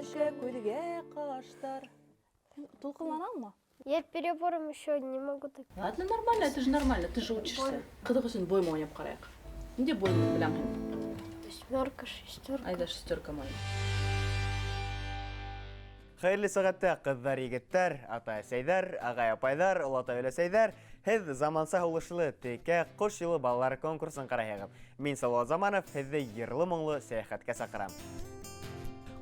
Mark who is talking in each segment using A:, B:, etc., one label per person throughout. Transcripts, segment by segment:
A: Кеше күлгә каштар. Тулкынланаңмы?
B: Я перебором еще не могу так.
A: Ладно, нормально, ты же учишься. Кыдык өчен бойма ойнап карайык. Инде бойны беләм.
B: 8, 6.
A: Айда 6 май.
C: Хәерле сәгатьтә кызлар, егетләр, ата-әсәйләр, агай-апайлар, олата-өләсәйләр, һез заманса һулышлы текә кош юлы балалар конкурсын карайыгыз. Мин Салават Заманов, һезне йырлы-моңлы сәяхәткә сакырам.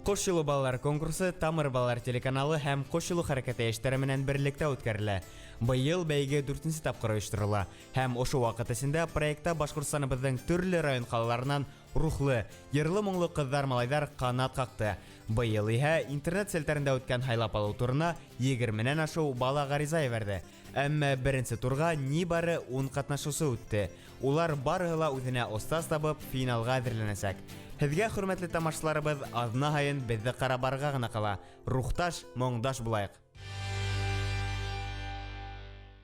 C: Кош юлы балалар конкурсы Тамыр балалар телеканалы һәм Кош юлы хәрәкәте яшьтәре менән берлектә үткәрелә. Быел бәйге 4нче тапкыр оештырыла һәм ошо вакыт эчендә проектта Башкортстаныбызның төрле район калаларынан рухлы, йырлы-моңлы кызлар-малайдар канат какты. Быел иһә интернет селтәрендә үткән хайлап алу турына 20-нән ашу бала гариза ебәрде. Әмма беренче турга нибары 10 катнашучы үтте. Улар барыһы ла үзенә остаз табып финалга әзерләнәчәк. Һезгә хөрмәтле тамашачыларыбыз, азна һайын безне карабарга гына кала. Рухташ, моңдаш булайык.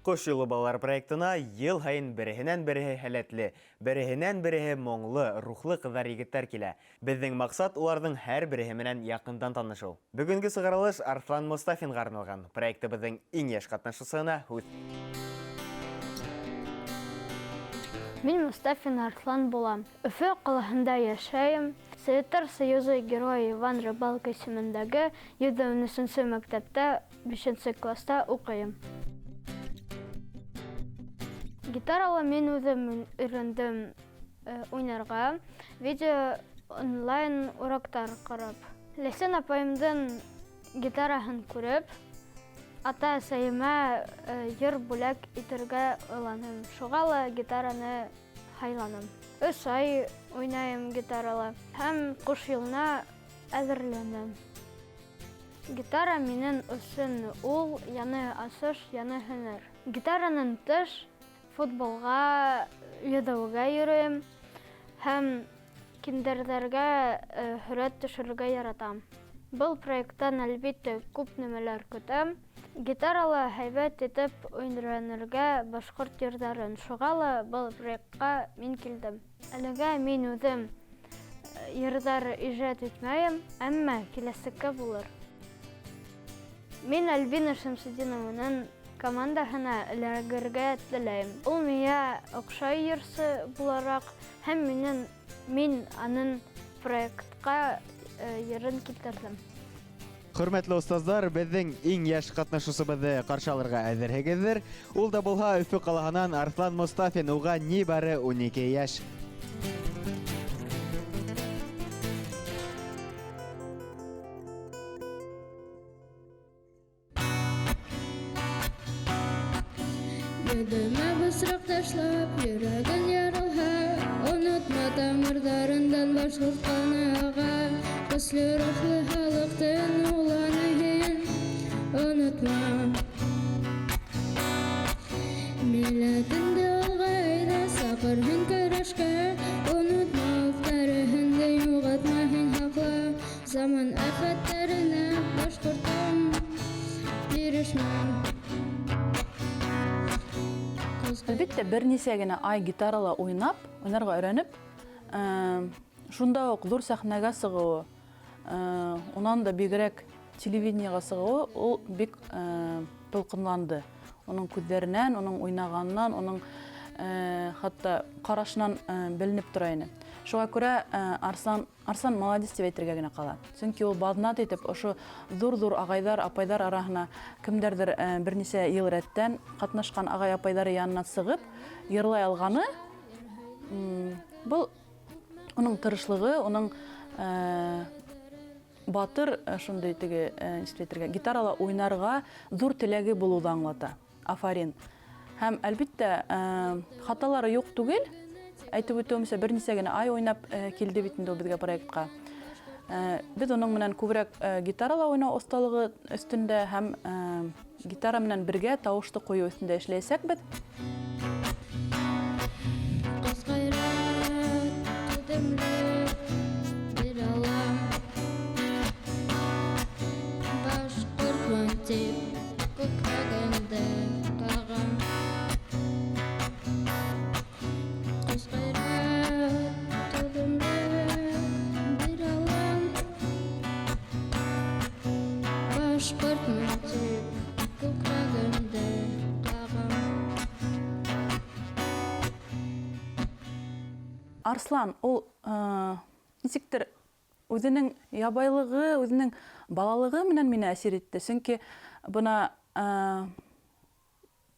C: Кош юлы балалар проектына ел һайын береһенән-береһе һәләтле, береһенән-береһе моңлы, рухлы кызлар, егетләр килә. Безнең максат уларның һәр береһе менән якындан танышу. Бүгенге сыгарылыш Арслан Мустафинга арналган. Проектыбызның иң яшь катнашучысына һүз.
B: Мин Мустафин Арслан булам. Өфө каласында яшәйм. Советлар Союзы герое Иван Рыбалка исемендәге 113-нче мәктәптә 5-нче класста укыйм. Гитаралы мин үзем өйрәндем уйнарга, видео онлайн уроктар карап. Ләйсән апайымдың гитараһын күреп, ата-әсәемә йыр бүләк итәргә уйланым. Шуңа ла гитараны һайланым. 3 ай уйнайм гитарала һәм кош юлына әзерләнәм. Гитара минем өчен ул яны асыш, яны һөнәр. Гитаранын тыш футболга, йөзүгә йөрим һәм киндерләргә һүрәт төшерергә яратам. Был проекттан әлбәттә күп нәмәләр көтәм. Гитарала һәйбәт итеп уйнарга башкорт йырдарын. Шуңа ла был проектка мин килдем. Әлегә мин үзем йырдар иҗат итмәйм, әмма киләсәккә булыр. Мин Альбина Шәмсетдинованың командаһына эләгергә теләйм. Ул миңа оҡшай йырсы буларак һәм мин аның проектка йырын китердем.
C: Хөрмәтле устазлар, безнең иң яшь катнашучыбызны каршы алырга әзерһегездер. Ул да булһа Өфө калаһынан Арслан Мустафин, уга нибары 12 яшь.
D: Бедемә бысрак ташлап, йөрәген ярылһа, онытма тамырдарындан башкортканага. Көсле рухлы халыктын уланыһын онытма. Милләтеңде алгайда сакырһын көрәшкә, онытма уфтарыһынды югатмаһын хакла. Заман афәтләренә башкорттан бирешмә.
A: Әлбәттә, бернисә генә ай гитарала уйнарга өйрәнеп, шунда ук зур сәхнәгә сыгуы, унан да бигрәк телевидениега сыгуы, ул бик тулкынланды. Оның күҙҙәренән, оның уйнаганнан, оның хатта карашынан беленеп тора ине. Шуңа күрә Арслан молодец дип әйтергә генә кала. Чөнки ул баҙнат итеп ошо зур-зур агайдар, апайдар араһына кемдәрдер бернисә ел рәттән катнашкан агай-апайдары янына сыгып, йырлай алганы, был оның тырышлыгы, оның батыр шундый теге гитарала уйнарга зур теләге булуды аңлата. Афарин. Һәм әлбәттә хаталары юк түгел. Әйтеп үтәмсә, бернисә генә ай уйнап килде бит инде ул безгә проектка. Без уның менән күбрәк гитарала уйнау осталыгы өстендә һәм гитара менән бергә тавышты кую өстендә эшләячәк бит. Арслан, ул нисектер үзенең ябайлыгы, үзенең балалыгы менән мине әсир итте. Сөнки бына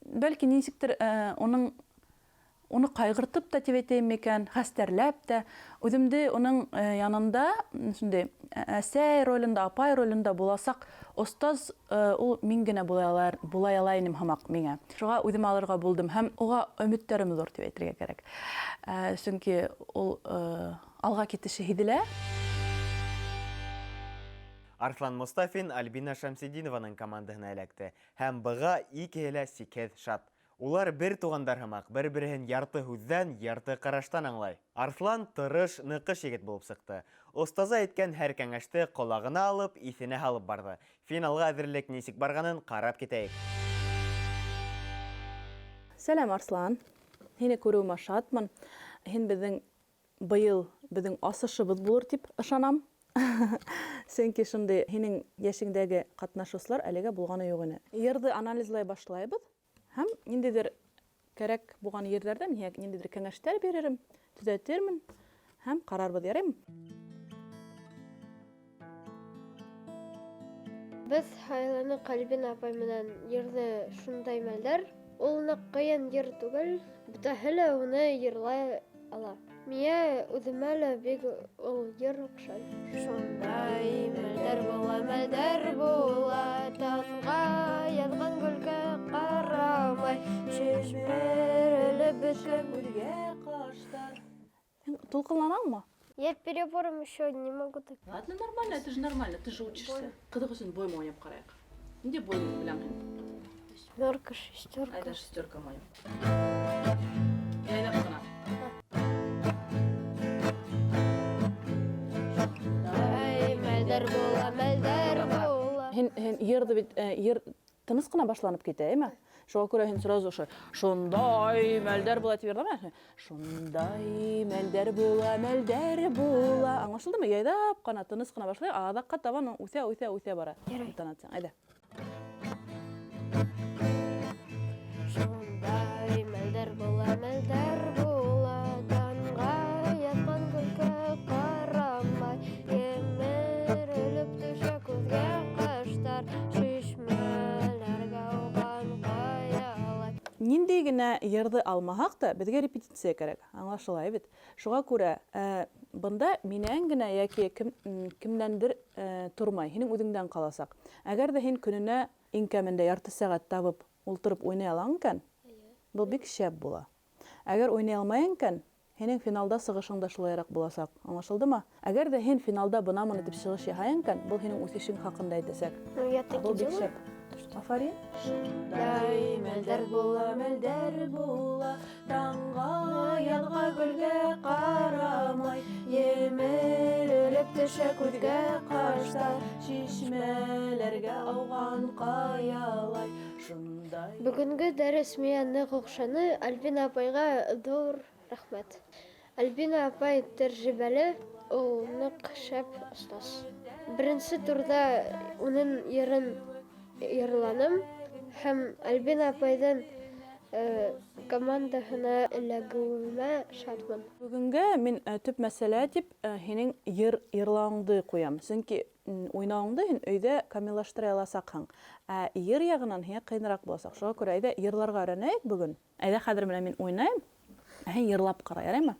A: бәлки нисектер уны кайгыртып та дип әйтәм микән, хәстәрләп тә, үземде уның янында, шундый әсәй ролендә, апай ролендә буласак, остаз ул мин генә булай ала инем һамак миңа. Шуңа үзем алырга булдым һәм уга өметтәрем зур дип әйтергә кирәк. Чөнки ул алга китеше һиҙелә.
C: Арслан Мустафин Альбина Шамсидинованың командаһына эләкте. Һәм быға икеһе лә сикһеҙ шат. Улар бер туғандар һымаҡ, бер-береһен ярты һүҙҙән, ярты ҡараштан аңлай. Арслан тырыш, ныҡыш егет булып сыҡты. Остаза әйткән һәр кәңәште ҡолағына алып, иҫенә һалып барҙы. Финалға әҙерлек нисек барғанын ҡарап китәйек.
A: Сәлам, Арслан. Һине күреүемә шатмын. Һин беҙҙең быйыл беҙҙең асышыбыҙ булыр тип ышанам. Сөнки шундай һинең йәшеңдәге ҡатнашыусылар әлегә булғаны юҡ ине. Йырҙы анализлай башлайбыҙ. Һәм ниндәйҙер кәрәк булған ерҙәрҙән ниндәйҙер кәңәштәр биререм, төҙәтермен һәм ҡарарбыҙ, яраймы?
B: Беҙ һайланыҡ Альбина апай менән йырҙы шундай мәлдәр. Ул ныҡ ҡыйын йыр түгел, бөтәһе лә уны йырлай ала. Миңә үҙемә лә бик ул йыр оҡшай. Шундай мәлдәр була, танға яҙған гөлгә ҡарамай, шешмерелеп бөткән
A: Күҙгә ҡаштар. Тулҡынланаңмы?
B: Я перебором еще не могу так.
A: Ладно, нормально, это же нормально, ты же учишься. Ҡыҙыҡ өсөн бойма уйнап ҡарайыҡ. Ниндәй бой беләң һин?
B: 8, 6.
A: Айҙа 6 мойын. Яйнап ҡына.
B: Мәлдәр була.
A: Һин йырҙы бит, йыр тыныс ҡына башланып китә, әйме? Шуға күрә һин сразу шундай мәлдәр була тип йырламай. Шундай мәлдәр була. Аңлашылдымы? Яйҙап ҡына, тыныс ҡына башлай, аҙаҡҡа табан үҫә бара. Интонацияң, әйҙә.
B: Шундай мәлдәр була, танға яҙған гөлгә ҡарамай, емерелеп төшә күҙгә ҡаштар, шишмәләргә уған ҡаялай.
A: Ниндәй генә йырҙы алмаһаҡ та, беҙгә репетиция кәрәк. Аңлашылай бит. Шуға күрә бында минән генә йәки кемдәндер тормай, һинең үҙеңдән ҡаласаҡ. Әгәр ҙә һин көнөнә иң кәмендә ярты сәғәт табып ултырып уйнай алаң икән, был бик шәп була. Әгәр уйнай алмайың икән, һинең финалда сығышың да шулайыраҡ буласаҡ. Аңлашылдымы? Әгәр ҙә һин финалда бынамын итеп сығыш яһайың икән, был һинең үҫешең хаҡында әйтәсәк. Был бик шәп. Афарин. Шундай мәлдәр була, таңға яҙға гөлгә ҡарамай, емерелеп төшә күҙгә ҡаштар, шишмәләргә ауған ҡаялай. Шундай.
B: Бөгөнгө дәрес миңә ныҡ оҡшаны. Альбина апайға ҙур рәхмәт. Альбина апай тәжрибәле, ул ныҡ шәп остаз. Беренсе турҙа уның йырын йырланым һәм Альбина апайҙың командаһына эләгеүемә шатмын.
A: Бөгөнгә мин төп мәсьәлә тип һинең йырлауыңды ҡуям. Сөнки уйнауыңды һин өйҙә камиллаштыра аласаҡһың. Ә йыр яғынан һиңә ҡыйыныраҡ буласаҡ. Шуға күрә әйҙә йырларға өйрәнәйек бөгөн. Әйҙә хәҙер менән мин уйнайым, ә һин йырлап ҡара, яраймы?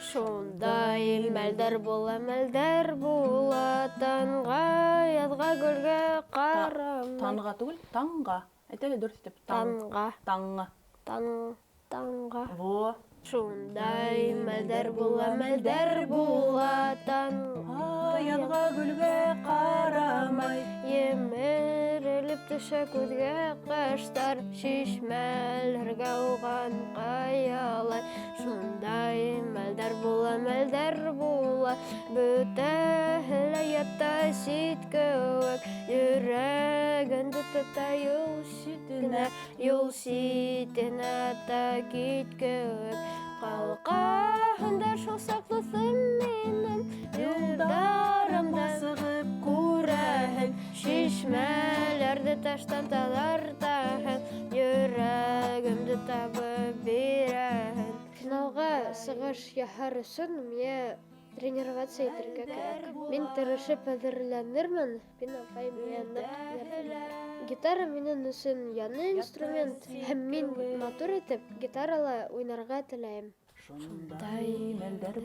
B: Шундай мәлдәр була, танға яҙға гөлгә ҡарамай.
A: Танға түгел, таңға. Әйтәле дөрөҫ итеп.
B: Танға.
A: Во.
B: Шундай мәлдәр була, танға
A: яҙға гөлгә ҡарамай,
B: емерелеп төшә күҙгә ҡаштар, шишмәләргә уған ҡаялай. Шундай мәлдәр була, бөтәһе лә ятта сит кеүек, йөрәгенде тота юл ситенә ата кит кеүек. Ҡалҡаһында шул саҡлыҫым минең, юлдарымда сығып күрәһең, шишмәләрҙе таштан таҙартаһың, йөрәгемде табып бирәһең. чыгыш яһар өчен миңа тренироваться итәргә кирәк. Мин тырышып әзерләнермен. Мин апай миңа нык ярдәм. Гитара минем өчен яңа инструмент һәм мин матур итеп гитарала уйнарга теләйм.
A: Шундай мәлдәр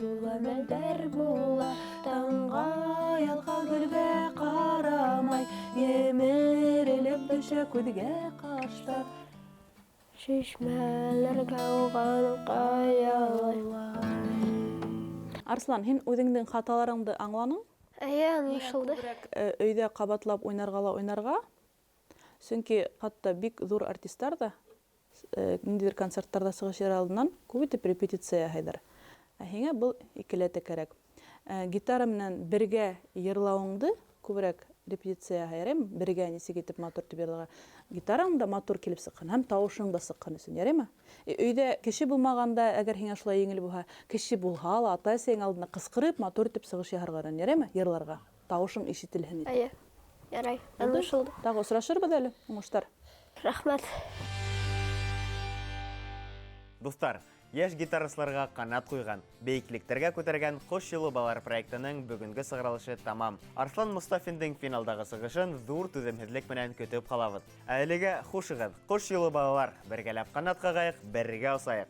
A: була, таңга, ялга, гөлгә карамай, емерелеп төшә күҙгә каштар.
B: Шишмәләргә ауган каялай.
A: Арслан, һин үҙеңдең хаталарыңды аңланың?
B: Аңлашылды.
A: Өйдә ҡабатлап уйнарға. Сөнки хатта бик ҙур артисттар да ниндидер концерттарда сығыш алдынан күп итеп репетиция яһайҙар. Һиңә был икеләтә кәрәк. Гитара менән бергә йырлауыңды күберәк репетиция яһайым, бергә нисек итеп матур итеп йырларға. Гитараң да матур килеп сыҡҡан һәм тауышың да сыҡҡан өсөн, яраймы? Өйдә кеше булмағанда, әгәр һиңә шулай еңел булһа, кеше булһа ла, ата-әсәң алдында ҡысҡырып, матур итеп сығыш яһарға, яраймы? Йырларға. Тауышың ишетелһен итеп.
B: Ярай, аңлашылды.
A: Тағы осрашырбыҙ әле, уңыштар.
B: Рәхмәт.
C: Дуҫтар, йәш гитарасыларға ҡанат ҡуйған, бейеклектәргә күтәргән «Ҡош юлы балалар» проектының бөгөнгө сығарылышы тамам. Арслан Мостафиндың финалдағы сығышын ҙур түҙемһеҙлек менән көтөп ҡалабыҙ. Әлегә хушығыҙ, «Ҡош юлы балалар», бергәләп ҡанат ҡағайыҡ, бергә осайыҡ.